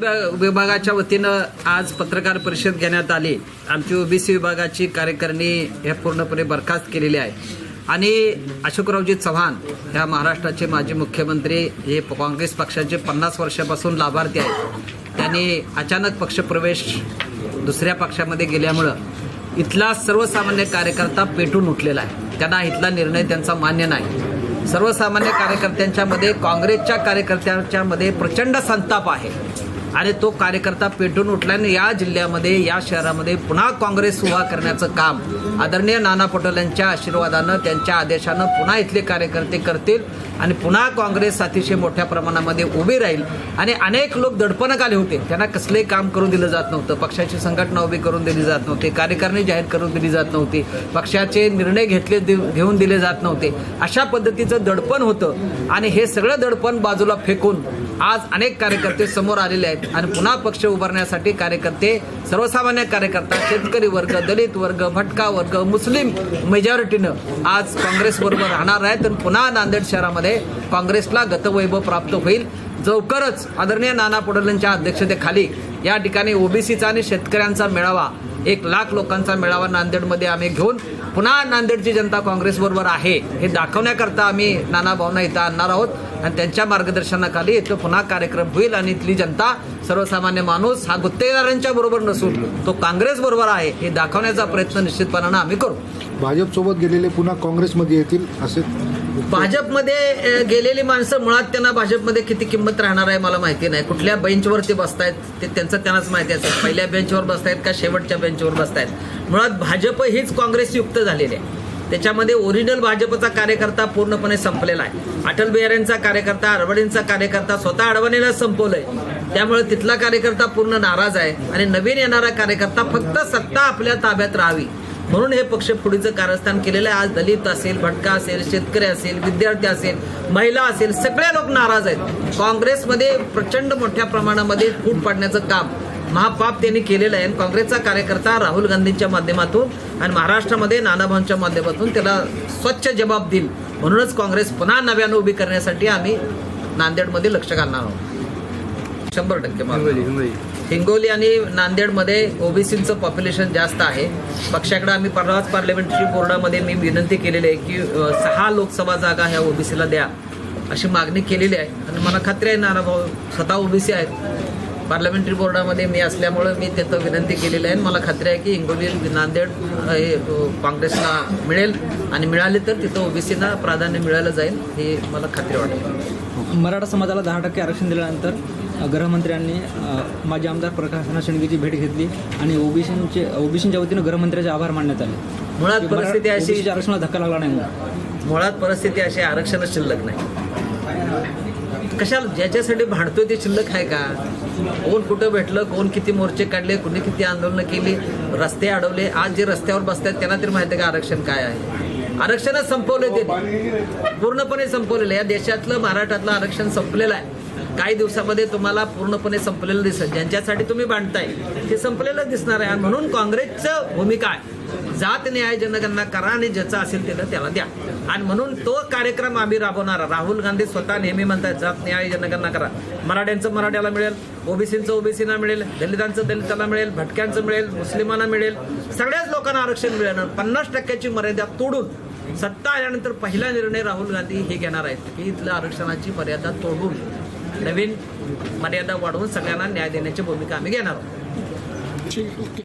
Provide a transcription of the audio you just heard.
विभागाच्या वतीनं आज पत्रकार परिषद घेण्यात आली। आमची ओबीसी विभागाची कार्यकारिणी हे पूर्णपणे बरखास्त केलेली आहे आणि अशोकरावजी चव्हाण ह्या महाराष्ट्राचे माजी मुख्यमंत्री हे काँग्रेस पक्षाचे 50 वर्षापासून लाभार्थी आहेत। त्यांनी अचानक पक्षप्रवेश दुसऱ्या पक्षामध्ये गेल्यामुळं इथला सर्वसामान्य कार्यकर्ता पेटून उठलेला आहे। त्यांना इथला निर्णय त्यांचा मान्य नाही। सर्वसामान्य कार्यकर्त्यांच्यामध्ये काँग्रेसच्या कार्यकर्त्यांच्यामध्ये प्रचंड संताप आहे आणि तो कार्यकर्ता पेटून उठल्याने या जिल्ह्यामध्ये या शहरामध्ये पुन्हा काँग्रेस उभा करण्याचं काम आदरणीय नाना पटोले यांच्या आशीर्वादानं त्यांच्या आदेशानं पुन्हा इथले कार्यकर्ते करतील आणि पुन्हा काँग्रेस अतिशय मोठ्या प्रमाणामध्ये उभी राहील। आणि अनेक लोक दडपणक आले होते, त्यांना कसलंही काम करू दिलं जात नव्हतं, पक्षाची संघटना उभी करून दिली जात नव्हती, कार्यकारिणी जाहीर करून दिली जात नव्हती, पक्षाचे निर्णय घेऊन दिले जात नव्हते, अशा पद्धतीचं दडपण होतं। आणि हे सगळं दडपण बाजूला फेकून आज अनेक कार्यकर्ते समोर आलेले आहेत आणि पुन्हा पक्ष उभारण्यासाठी कार्यकर्ते, सर्वसामान्य कार्यकर्ता, शेतकरी वर्ग, दलित वर्ग, भटका वर्ग, मुस्लिम मेजॉरिटीनं आज काँग्रेसबरोबर राहणार आहेत आणि पुन्हा नांदेड शहरामध्ये काँग्रेसला गतवैभव प्राप्त होईल। लवकरच आदरणीय नाना पटोलेंच्या अध्यक्षतेखाली या ठिकाणी ओबीसीचा आणि शेतकऱ्यांचा मेळावा 1,00,000 लोकांचा मेळावा नांदेडमध्ये आम्ही घेऊन पुन्हा नांदेडची जनता काँग्रेसबरोबर आहे हे दाखवण्याकरता आम्ही नाना भावना इथं आणणार आहोत आणि त्यांच्या मार्गदर्शनाखाली इथं पुन्हा कार्यक्रम होईल आणि इथली जनता, सर्वसामान्य माणूस हा गुत्तेदारांच्या बरोबर नसून तो काँग्रेस बरोबर आहे हे दाखवण्याचा प्रयत्न निश्चितपणानं आम्ही करू। भाजपसोबत गेलेले पुन्हा काँग्रेसमध्ये येतील असे भाजपमध्ये गेलेली माणसं मुळात त्यांना भाजपमध्ये किती किंमत राहणार आहे मला माहिती नाही। कुठल्या बेंचवर ते बसतायत ते त्यांचं त्यांनाच माहिती असेल, पहिल्या बेंचवर बसतायत का शेवटच्या बेंचवर बसतायत। मुळात भाजप हीच काँग्रेसयुक्त झालेली आहे। त्याच्यामध्ये ओरिजिनल भाजपचा कार्यकर्ता पूर्णपणे संपलेला आहे। अटल बिहारींचा कार्यकर्ता, अडवाणींचा कार्यकर्ता स्वतः अडवाणीला संपवलंय, त्यामुळे तिथला कार्यकर्ता पूर्ण नाराज आहे आणि नवीन येणारा कार्यकर्ता फक्त सत्ता आपल्या ताब्यात राहावी म्हणून हे पक्ष पुढीचं कारस्थान केलेलं आहे। आज दलित असेल, भटका असेल, शेतकरी असेल, विद्यार्थी असेल, महिला असेल, सगळे लोक नाराज आहेत। काँग्रेसमध्ये प्रचंड मोठ्या प्रमाणामध्ये फूट पाडण्याचं काम महापाप त्यांनी केलेलं आहे। काँग्रेसचा कार्यकर्ता राहुल गांधींच्या माध्यमातून आणि महाराष्ट्रामध्ये नानाभाऊंच्या माध्यमातून त्याला स्वच्छ जबाब देईल म्हणूनच काँग्रेस पुन्हा नव्यानं उभी करण्यासाठी आम्ही नांदेडमध्ये लक्ष घालणार आहोत। 100% हिंगोली आणि नांदेडमध्ये ओबीसीचं पॉप्युलेशन जास्त आहे। पक्षाकडे आम्ही परवाच पार्लमेंटरी बोर्डामध्ये मी विनंती केलेली आहे की 6 लोकसभा जागा ह्या ओबीसीला द्या अशी मागणी केलेली आहे आणि मला खात्री आहे नानाभाऊ स्वतः ओबीसी आहेत। पार्लमेंटरी बोर्डामध्ये मी असल्यामुळं मी तिथं विनंती केलेली आहे। मला खात्री आहे की हिंगोली नांदेड हे काँग्रेसला मिळेल आणि मिळाले तर तिथं ओबीसीना प्राधान्य मिळालं जाईल हे मला खात्री वाटते। मराठा समाजाला 10% आरक्षण दिल्यानंतर गृहमंत्र्यांनी माजी आमदार प्रकाश शेंडगेची भेट घेतली आणि ओबीसींच्या वतीनं गृहमंत्र्याचे आभार मानण्यात आले। मुळात परिस्थिती अशी आरक्षणाला धक्का लागला नाही, मुळात परिस्थिती अशी आरक्षणच शिल्लक नाही। कशाला ज्याच्यासाठी भांडतोय ते शिल्लक आहे का? कोण कुठं भेटलं, कोण किती मोर्चे काढले, कुणी किती आंदोलनं केली, रस्ते अडवले, आज जे रस्त्यावर बसतात त्यांना तरी माहिती आहे का आरक्षण काय आहे? आरक्षणच संपवले, ते पूर्णपणे संपवलेलं। या देशातलं महाराष्ट्रातलं आरक्षण संपलेलं आहे। काही दिवसामध्ये तुम्हाला पूर्णपणे संपलेलं दिसेल। ज्यांच्यासाठी तुम्ही भांडताय ते संपलेलं दिसणार आहे। म्हणून काँग्रेसचं भूमिका आहे जात न्याय जनगणना करा आणि ज्याचं असेल त्याला द्या आणि म्हणून तो कार्यक्रम आम्ही राबवणार। राहुल गांधी स्वतः नेहमी म्हणतात जात न्याय जनगणना करा। मराठ्यांचं मराठ्याला मिळेल, ओबीसींचं ओबीसीना मिळेल, दलितांचं दलिताला मिळेल, भटक्यांचं मिळेल, मुस्लिमांना मिळेल, सगळ्याच लोकांना आरक्षण मिळेल। 50% मर्यादा तोडून सत्ता आल्यानंतर पहिला निर्णय राहुल गांधी हे घेणार आहेत की इथलं आरक्षणाची मर्यादा तोडून नवीन मर्यादा वाढवून सगळ्यांना न्याय देण्याची भूमिका आम्ही घेणार आहोत।